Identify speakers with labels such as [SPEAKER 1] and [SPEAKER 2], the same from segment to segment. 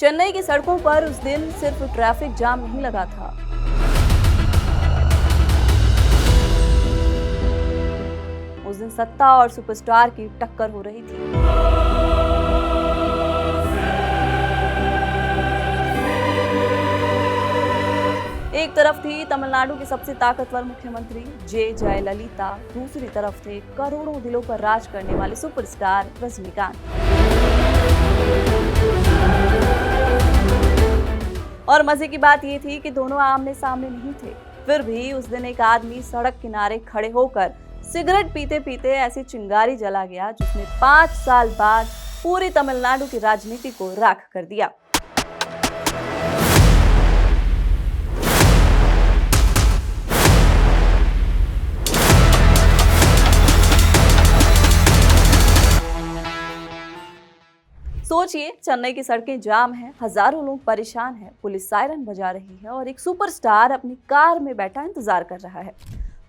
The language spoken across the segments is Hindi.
[SPEAKER 1] चेन्नई की सड़कों पर उस दिन सिर्फ ट्रैफिक जाम नहीं लगा था, उस दिन सत्ता और सुपरस्टार की टक्कर हो रही थी। एक तरफ थी तमिलनाडु की सबसे ताकतवर मुख्यमंत्री जे जयललिता, दूसरी तरफ थे करोड़ों दिलों पर राज करने वाले सुपरस्टार रजनीकांत। और मजे की बात ये थी कि दोनों आमने सामने नहीं थे, फिर भी उस दिन एक आदमी सड़क किनारे खड़े होकर सिगरेट पीते पीते ऐसी चिंगारी जला गया जिसने 5 साल बाद पूरी तमिलनाडु की राजनीति को राख कर दिया। सोचिए, चेन्नई की सड़कें जाम हैं, हजारों लोग परेशान हैं, पुलिस सायरन बजा रही है और एक सुपरस्टार अपनी कार में बैठा इंतजार कर रहा है।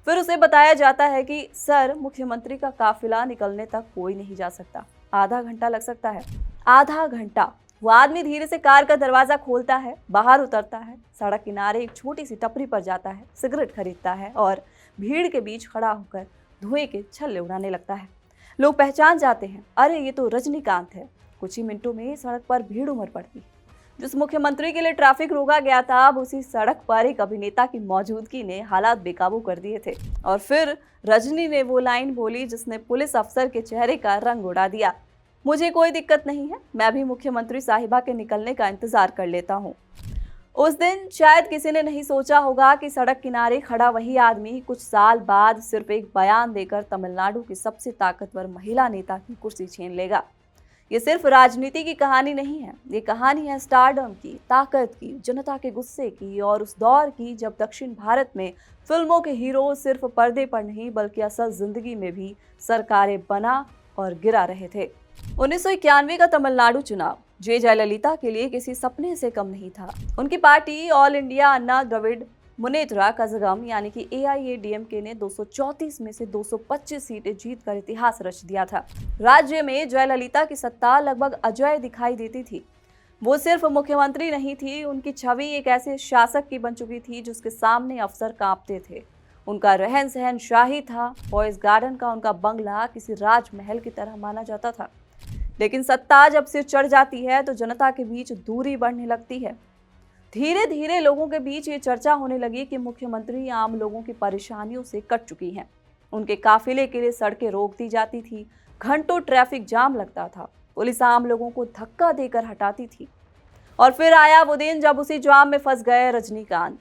[SPEAKER 1] फिर उसे बताया जाता है कि सर, मुख्यमंत्री का काफिला निकलने तक कोई नहीं जा सकता, आधा घंटा लग सकता है। आधा घंटा। वो आदमी धीरे से कार का दरवाजा खोलता है, बाहर उतरता है, सड़क किनारे एक छोटी सी टपरी पर जाता है, सिगरेट खरीदता है और भीड़ के बीच खड़ा होकर धुएं के छल्ले उड़ाने लगता है। लोग पहचान जाते हैं, अरे ये तो रजनीकांत है। कुछ ही मिनटों में सड़क पर भीड़ उमड़ पड़ती। जिस मुख्यमंत्री के लिए ट्रैफिक रोका गया था, अब उसी सड़क पर एक अभिनेता की मौजूदगी ने हालात बेकाबू कर दिए थे। और फिर रजनी ने वो लाइन बोली जिसने पुलिस अफसर के चेहरे का रंग उड़ा दिया, मुझे कोई दिक्कत नहीं है, मैं भी मुख्यमंत्री साहिबा के निकलने का इंतजार कर लेता हूँ। उस दिन शायद किसी ने नहीं सोचा होगा कि सड़क किनारे खड़ा वही आदमी कुछ साल बाद सिर्फ एक बयान देकर तमिलनाडु की सबसे ताकतवर महिला नेता की कुर्सी छीन लेगा। ये सिर्फ राजनीति की कहानी नहीं है, ये कहानी है स्टारडम की, ताकत की, जनता के गुस्से की और उस दौर की जब दक्षिण भारत में फिल्मों के हीरो सिर्फ पर्दे पर नहीं बल्कि असल जिंदगी में भी सरकारें बना और गिरा रहे थे। 1991 का तमिलनाडु चुनाव जे जयललिता के लिए किसी सपने से कम नहीं था। उनकी पार्टी ऑल इंडिया अन्ना द्रविड़ मुनेत्रा कज़गम यानी कि AIADMK ने 234 में से 225 सीटें जीतकर इतिहास रच दिया था। राज्य में जयललिता की सत्ता लगभग अजेय दिखाई देती थी। वो सिर्फ मुख्यमंत्री नहीं थी, उनकी छवि एक ऐसे शासक की बन चुकी थी जिसके सामने अफसर कांपते थे। उनका रहन सहन शाही था, बॉयज गार्डन का उनका बंगला किसी राजमहल की तरह माना जाता था। लेकिन सत्ता जब सिर चढ़ जाती है तो जनता के बीच दूरी बढ़ने लगती है। धीरे धीरे लोगों के बीच ये चर्चा होने लगी कि मुख्यमंत्री आम लोगों की परेशानियों से कट चुकी हैं। उनके काफिले के लिए सड़कें रोक दी जाती थी, घंटों ट्रैफिक जाम लगता था, पुलिस आम लोगों को धक्का देकर हटाती थी। और फिर आया वो दिन जब उसी जाम में फंस गए रजनीकांत।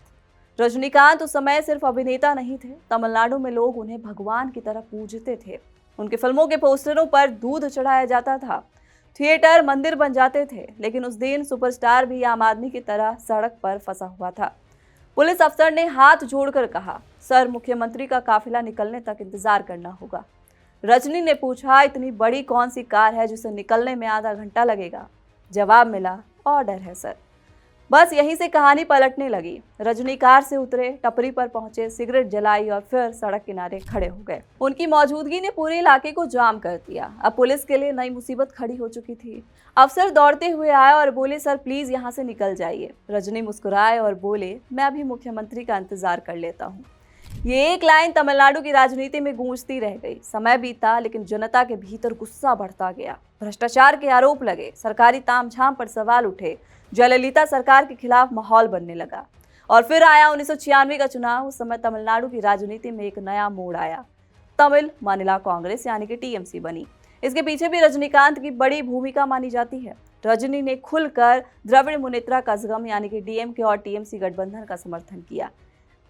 [SPEAKER 1] रजनीकांत उस समय सिर्फ अभिनेता नहीं थे, तमिलनाडु में लोग उन्हें भगवान की तरह पूजते थे। उनके फिल्मों के पोस्टरों पर दूध चढ़ाया जाता था, थिएटर मंदिर बन जाते थे। लेकिन उस दिन सुपरस्टार भी आम आदमी की तरह सड़क पर फंसा हुआ था। पुलिस अफसर ने हाथ जोड़कर कहा, सर, मुख्यमंत्री का काफिला निकलने तक इंतजार करना होगा। रजनी ने पूछा, इतनी बड़ी कौन सी कार है जिसे निकलने में आधा घंटा लगेगा? जवाब मिला, ऑर्डर है सर। बस यहीं से कहानी पलटने लगी। रजनी कार से उतरे, टपरी पर पहुंचे, सिगरेट जलाई और फिर सड़क किनारे खड़े हो गए। उनकी मौजूदगी ने पूरे इलाके को जाम कर दिया। अब पुलिस के लिए नई मुसीबत खड़ी हो चुकी थी। अफसर दौड़ते हुए आए और बोले, सर प्लीज यहाँ से निकल जाइए। रजनी मुस्कुराए और बोले, मैं भी मुख्यमंत्री का इंतजार कर लेता हूँ। ये एक लाइन तमिलनाडु की राजनीति में गूंजती रह गई। समय बीता लेकिन जनता के भीतर गुस्सा बढ़ता गया। भ्रष्टाचार के आरोप लगे, सरकारी तामझाम पर सवाल उठे, जयललिता सरकार के खिलाफ माहौल बनने लगा। और फिर आया 1996 का चुनाव। उस समय तमिलनाडु की राजनीति में एक नया मोड़ आया। तमिल मानिला कांग्रेस यानी कि TMC बनी। इसके पीछे भी रजनीकांत की बड़ी भूमिका मानी जाती है। रजनी ने खुलकर द्रविड़ मुनेत्रा कज़गम यानी कि DMK और TMC गठबंधन का समर्थन किया।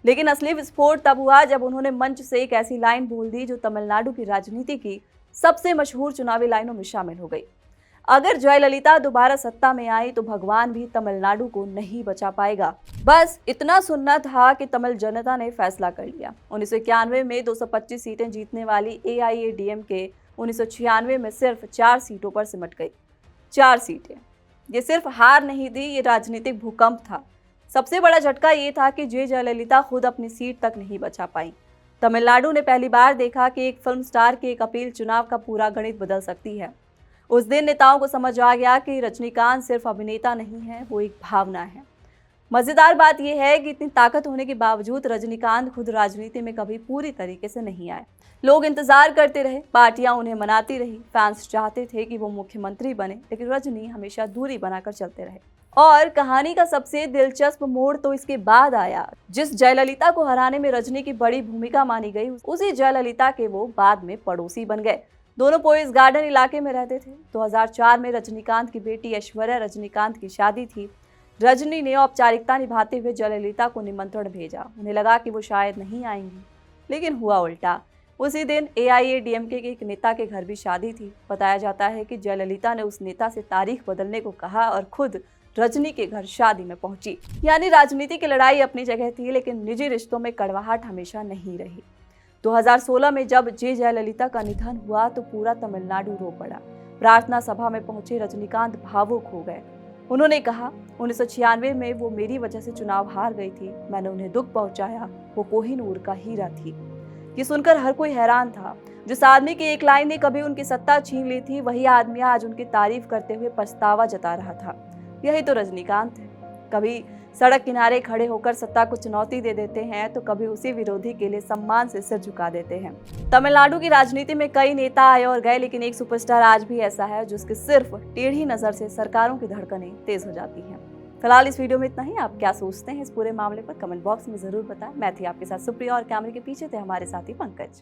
[SPEAKER 1] लेकिन असली विस्फोट तब हुआ जब उन्होंने मंच से एक ऐसी लाइन बोल दी जो तमिलनाडु की राजनीति की सबसे मशहूर चुनावी लाइनों में शामिल हो गई। अगर जयललिता दोबारा सत्ता में आई तो भगवान भी तमिलनाडु को नहीं बचा पाएगा। बस इतना सुनना था कि तमिल जनता ने फैसला कर लिया। 1991 में 225 सीटें जीतने वाली AIADMK 1996 में सिर्फ 4 सीटों पर सिमट गई। 4 सीटें। ये सिर्फ हार नहीं थी, ये राजनीतिक भूकंप था। सबसे बड़ा झटका ये था कि जे जयललिता खुद अपनी सीट तक नहीं बचा पाई। तमिलनाडु ने पहली बार देखा कि एक फिल्म स्टार की एक अपील चुनाव का पूरा गणित बदल सकती है। उस दिन नेताओं को समझ आ गया कि रजनीकांत सिर्फ अभिनेता नहीं है, वो एक भावना है। मजेदार बात यह है कि इतनी ताकत होने के बावजूद रजनीकांत खुद राजनीति में कभी पूरी तरीके से नहीं आए। लोग इंतजार करते रहे, पार्टियां उन्हें मनाती रही, फैंस चाहते थे कि वो मुख्यमंत्री बने, लेकिन रजनी हमेशा दूरी बनाकर चलते रहे। और कहानी का सबसे दिलचस्प मोड़ तो इसके बाद आया। जिस जयललिता को हराने में रजनी की बड़ी भूमिका मानी गई, उसी जयललिता के वो बाद में पड़ोसी बन गए। दोनों पोइस गार्डन इलाके में रहते थे। 2004 में रजनीकांत की बेटी ऐश्वर्या रजनीकांत की शादी थी। रजनी ने औपचारिकता निभाते हुए जयललिता को निमंत्रण भेजा। उन्हें लगा कि वो शायद नहीं आएंगी, लेकिन हुआ उल्टा। उसी दिन AIADMK के एक नेता के घर भी शादी थी। बताया जाता है कि जयललिता ने उस नेता से तारीख बदलने को कहा और खुद रजनी के घर शादी में पहुंची। यानी राजनीति की लड़ाई अपनी जगह थी, लेकिन निजी रिश्तों में कड़वाहट हमेशा नहीं रही। 2016 में जब जयललिता का निधन हुआ तो पूरा तमिलनाडु रो पड़ा। प्रार्थना सभा में पहुंचे रजनीकांत भावुक हो गए। उन्होंने कहा, 1996 में वो मेरी वजह से चुनाव हार गई थी, मैंने उन्हें दुख पहुंचाया, वो कोहिनूर का हीरा थी। ये सुनकर हर कोई हैरान था। जिस आदमी की एक लाइन ने कभी उनकी सत्ता छीन ली थी, वही आदमी आज उनकी तारीफ करते हुए पछतावा जता रहा था। यही तो रजनीकांत है। कभी सड़क किनारे खड़े होकर सत्ता को चुनौती दे देते हैं, तो कभी उसी विरोधी के लिए सम्मान से सिर झुका देते हैं। तमिलनाडु की राजनीति में कई नेता आए और गए, लेकिन एक सुपरस्टार आज भी ऐसा है जिसके सिर्फ टेढ़ी नजर से सरकारों की धड़कनें तेज हो जाती हैं। फिलहाल इस वीडियो में इतना ही। आप क्या सोचते हैं इस पूरे मामले पर कमेंट बॉक्स में जरूर बताएं। मैं थी आपके साथ सुप्रिया और कैमरे के पीछे थे हमारे साथी पंकज।